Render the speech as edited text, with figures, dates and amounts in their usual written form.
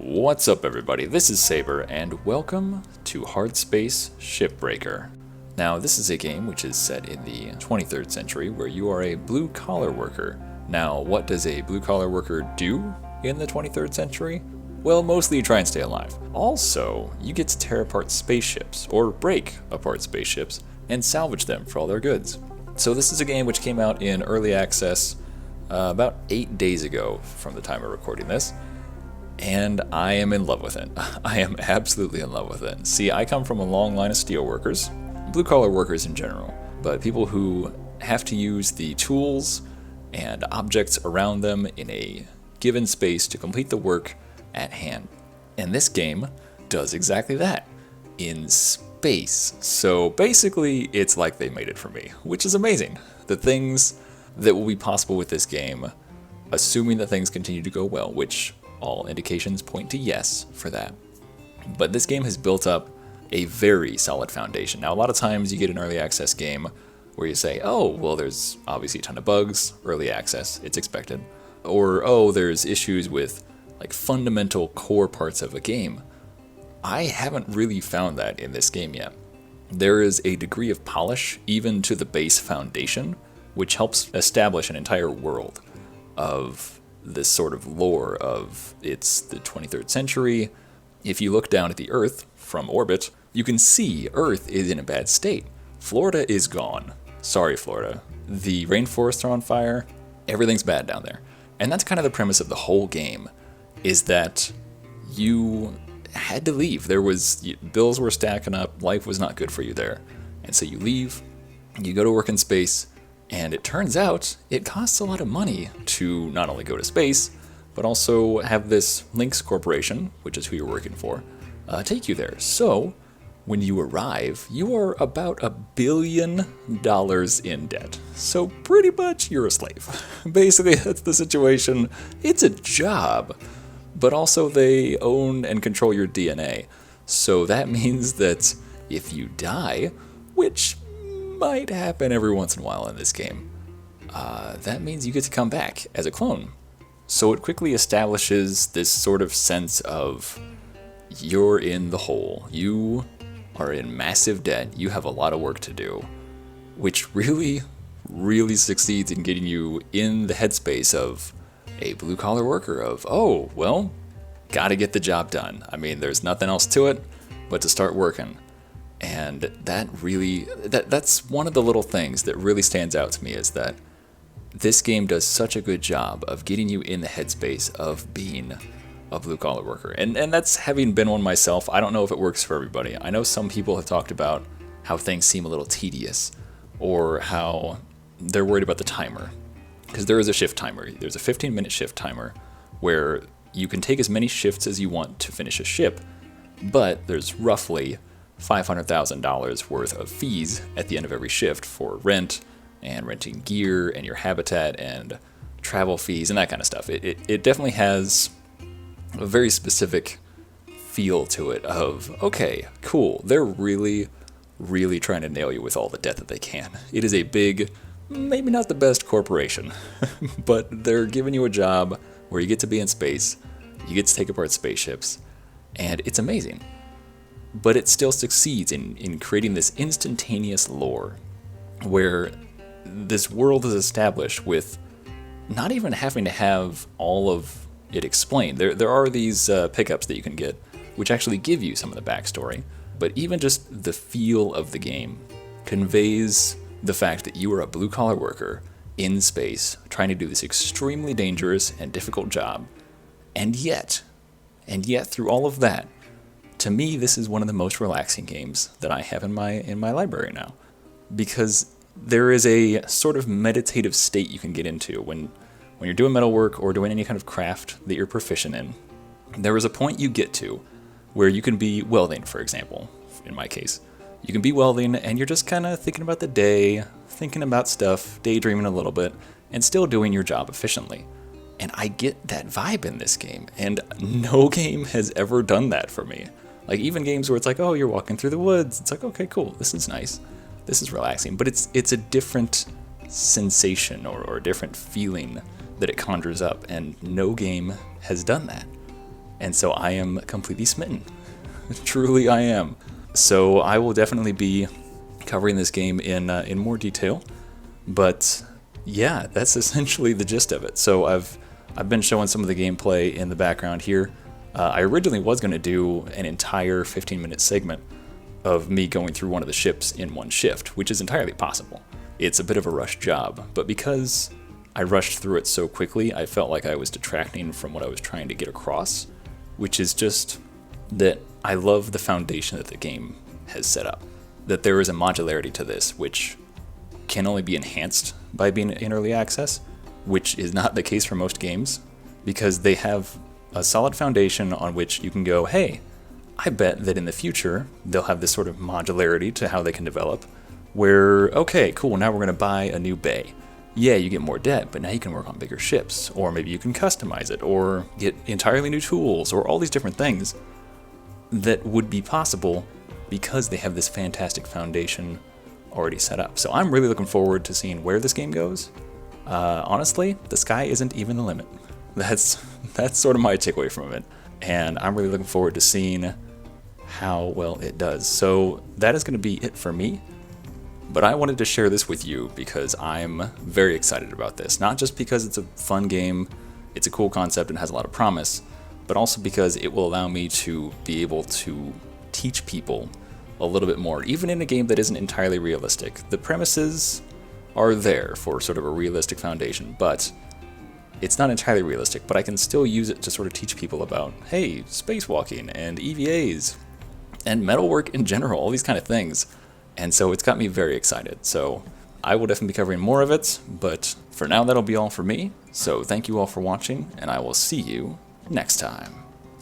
What's up everybody, this is Saber, and welcome to Hardspace Shipbreaker. Now this is a game which is set in the 23rd century where you are a blue-collar worker. Now what does a blue-collar worker do in the 23rd century? Well, mostly you try and stay alive. Also, you get to tear apart spaceships, or break apart spaceships, and salvage them for all their goods. So this is a game which came out in early access about 8 days ago from the time of recording this. And I am in love with it. I am absolutely in love with it. See, I come from a long line of steel workers, blue-collar workers in general, but people who have to use the tools and objects around them in a given space to complete the work at hand. And this game does exactly that, in space. So basically, it's like they made it for me, which is amazing. The things that will be possible with this game, assuming that things continue to go well, which all indications point to yes for that. But this game has built up a very solid foundation. Now, a lot of times you get an early access game where you say, oh, well, there's obviously a ton of bugs, early access, it's expected. Or, oh, there's issues with like fundamental core parts of a game. I haven't really found that in this game yet. There is a degree of polish even to the base foundation, which helps establish an entire world of this sort of lore of it's the 23rd century. If you look down at the Earth from orbit, you can see Earth is in a bad state. Florida is gone. Sorry, Florida. The rainforests are on fire. Everything's bad down there. And that's kind of the premise of the whole game, is that you had to leave. Bills were stacking up. Life was not good for you there. And so you leave, you go to work in space, and it turns out it costs a lot of money to not only go to space, but also have this Lynx Corporation, which is who you're working for, take you there. So when you arrive, you are about $1 billion in debt. So pretty much you're a slave. Basically, that's the situation. It's a job, but also they own and control your DNA. So that means that if you die, which might happen every once in a while in this game, that means you get to come back as a clone. So it quickly establishes this sort of sense of you're in the hole. You are in massive debt. You have a lot of work to do, which really, really succeeds in getting you in the headspace of a blue-collar worker of, oh, well, gotta get the job done. I mean, there's nothing else to it but to start working. And that really, that's one of the little things that really stands out to me, is that this game does such a good job of getting you in the headspace of being a blue-collar worker. And that's having been one myself. I don't know if it works for everybody. I know some people have talked about how things seem a little tedious, or how they're worried about the timer. Because there is a shift timer. There's a 15-minute shift timer where you can take as many shifts as you want to finish a ship, but there's roughly $500,000 worth of fees at the end of every shift for rent and renting gear and your habitat and travel fees and that kind of stuff. It definitely has a very specific feel to it of, okay, cool, they're really, really trying to nail you with all the debt that they can. It is a big, maybe not the best corporation, but they're giving you a job where you get to be in space, you get to take apart spaceships, and it's amazing. But it still succeeds in creating this instantaneous lore where this world is established with not even having to have all of it explained. There are these pickups that you can get which actually give you some of the backstory, but even just the feel of the game conveys the fact that you are a blue-collar worker in space trying to do this extremely dangerous and difficult job. And yet through all of that, to me, this is one of the most relaxing games that I have in my library now, because there is a sort of meditative state you can get into when you're doing metalwork or doing any kind of craft that you're proficient in. There is a point you get to where you can be welding, for example. In my case, you can be welding and you're just kind of thinking about the day, thinking about stuff, daydreaming a little bit, and still doing your job efficiently. And I get that vibe in this game, and no game has ever done that for me. Like, even games where it's like, oh, you're walking through the woods. It's like, okay, cool. This is nice. This is relaxing. But it's a different sensation or a different feeling that it conjures up. And no game has done that. and so I am completely smitten. Truly I am. So I will definitely be covering this game in more detail, but yeah, that's essentially the gist of it. So I've been showing some of the gameplay in the background here. I originally was going to do an entire 15-minute segment of me going through one of the ships in one shift, which is entirely possible. It's a bit of a rushed job, but because I rushed through it so quickly, I felt like I was detracting from what I was trying to get across, which is just that I love the foundation that the game has set up. That there is a modularity to this, which can only be enhanced by being in early access, which is not the case for most games, because they have a solid foundation on which you can go, hey, I bet that in the future they'll have this sort of modularity to how they can develop, where, okay, cool, now we're going to buy a new bay. Yeah, you get more debt, but now you can work on bigger ships, or maybe you can customize it, or get entirely new tools, or all these different things that would be possible because they have this fantastic foundation already set up. So I'm really looking forward to seeing where this game goes. Honestly, the sky isn't even the limit. That's sort of my takeaway from it, and I'm really looking forward to seeing how well it does. So that is going to be it for me, but I wanted to share this with you because I'm very excited about this. Not just because it's a fun game, it's a cool concept and has a lot of promise, but also because it will allow me to be able to teach people a little bit more, even in a game that isn't entirely realistic. The premises are there for sort of a realistic foundation, but it's not entirely realistic, but I can still use it to sort of teach people about, hey, spacewalking and EVAs and metalwork in general, all these kind of things. And so it's got me very excited. So I will definitely be covering more of it, but for now that'll be all for me. So thank you all for watching, and I will see you next time.